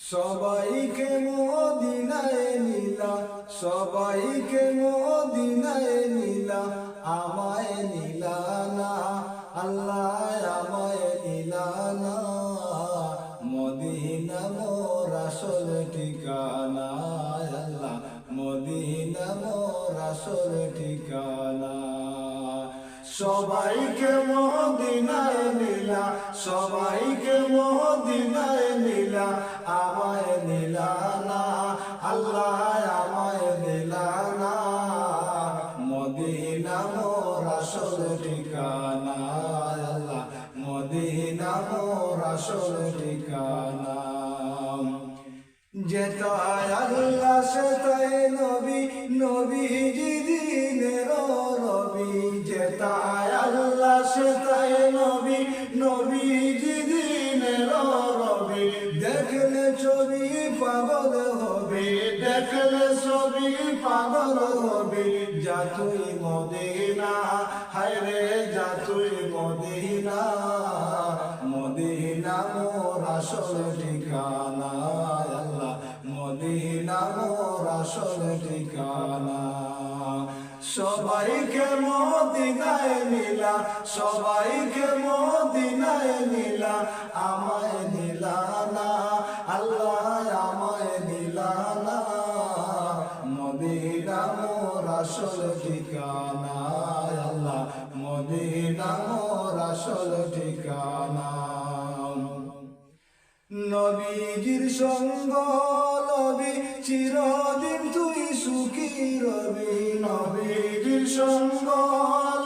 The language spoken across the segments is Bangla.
সবাইকে মদিনায় নিলা, সবাইকে মদিনায় নিলা, আমায় নিলা না আল্লাহ, আমায় নিলা না। মদিনা মোর আসল ঠিকানা আল্লাহ, মদিনা মোর আসল ঠিকানা। সবাইকে মদিনায় নিলা, সবাইকে মদিনায় নিলা, আমায় নিলা না আল্লাহ, আমায় নিলা না। মদিনা মোর আসল ঠিকানা আল্লাহ, মদিনা মোর আসল ঠিকানা। যেতায় আল্লাহ সেতায় নবী, নবীজি দিনের রবি। যেতায় আল্লাহ সেতায় নবী, নবীজি দিনের রবি। দেখলে ছবি পাগল হবে, দেখলে ছবি পাগল হবে। যা তুই মদিনা, হায়রে যা তুই মদিনা। মদিনা মোর আসল ঠিকানা আল্লাহ, মদিনা মোর আসল ঠিকানা। সবাইকে মদিনায় নিলা, সবাইকে মদিনায় নিলা, আমায় নিলা না আল্লাহ, আমায় নিলা না। মদিনা মোর আসল ঠিকানা আল্লাহ, মদিনা মোর আসল ঠিকানা। নবীজির সঙ্গ লবি, চিরদিন তুই সুখী রবি। নবীজির সঙ্গ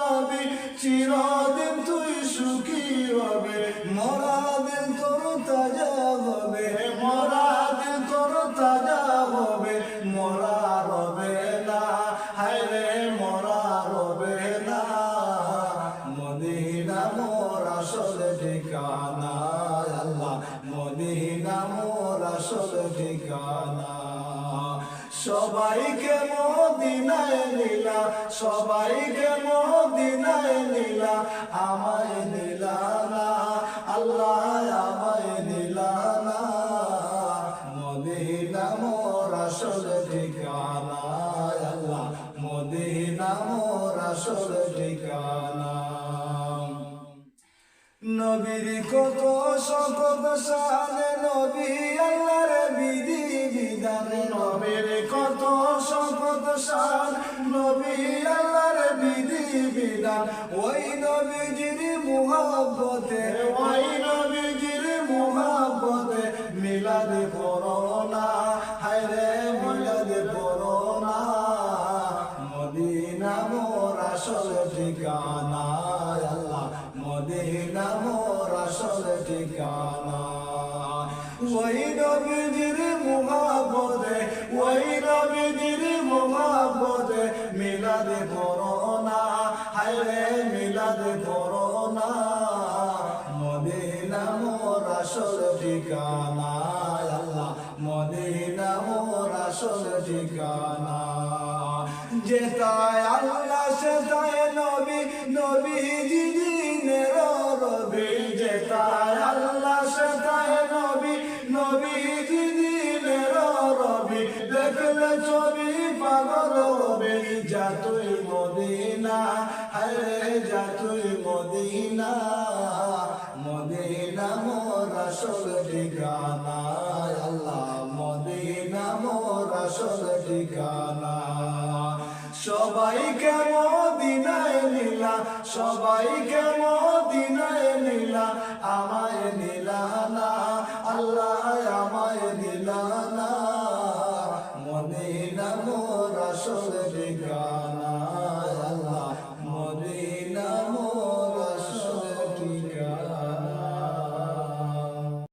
লবি, চিরদিন তুই সুখী রবি। মরা দিল তোর তাজা হবে, মরা দিল তোর তাজা হবে। মরা রবে না, হায়রে মরা রবে না। মদিনা মোর আসল ঠিকানা আল্লাহ, মদিনা মোর আসল ঠিকানা। সবাইকে মদিনায় নিলা, সবাইকে মদিনায় নিলা, আমায় নিলা না আল্লাহ, আমায় নিলা না। মদিনা মোর আসল ঠিকানা আল্লাহ, মদিনা মোর আসল ঠিকানা। নবীর কত শপথ শানে, নবী আল্লাহর বিধি বিধান। নবীর কত শপথ শান, নবী আল্লাহর বিধি বিধান। ওই নবীজির মুহাব্বতে, ওই নবীজির মুহাব্বতে মিলাদ করোনা, হায়রে মিলাদ করোনা। মদিনা মোর আসল ঠিকানা আল্লাহ, মদিনা মোর আসল ঠিকানা। ওই নবীজির মুহাব্বতে, ওই নবীজির মুহাব্বতে মিলাদ করোনা, হায়রে মিলাদ করোনা। মদিনা মোর আসল ঠিকানা আল্লাহ, মদিনা মোর আসল ঠিকানা। যেতায় আল্লাহ সেতায় নবী, নবীজি দিনের রবি। যেতায় আল্লাহ সেতায় নবী, নবীজি দিনের রবি। দেখলে ছবি পাগল হবে। যা তুই মদিনা, হায়রে যা তুই মদিনা। মদিনা মোর আসল ঠিকানা আল্লাহ, মদিনা মোর আসল ঠিকানা। সবাইকে মদিনায় নিলা, সবাইকে মদিনায় নিলা, আমায় নিলা না আল্লাহ,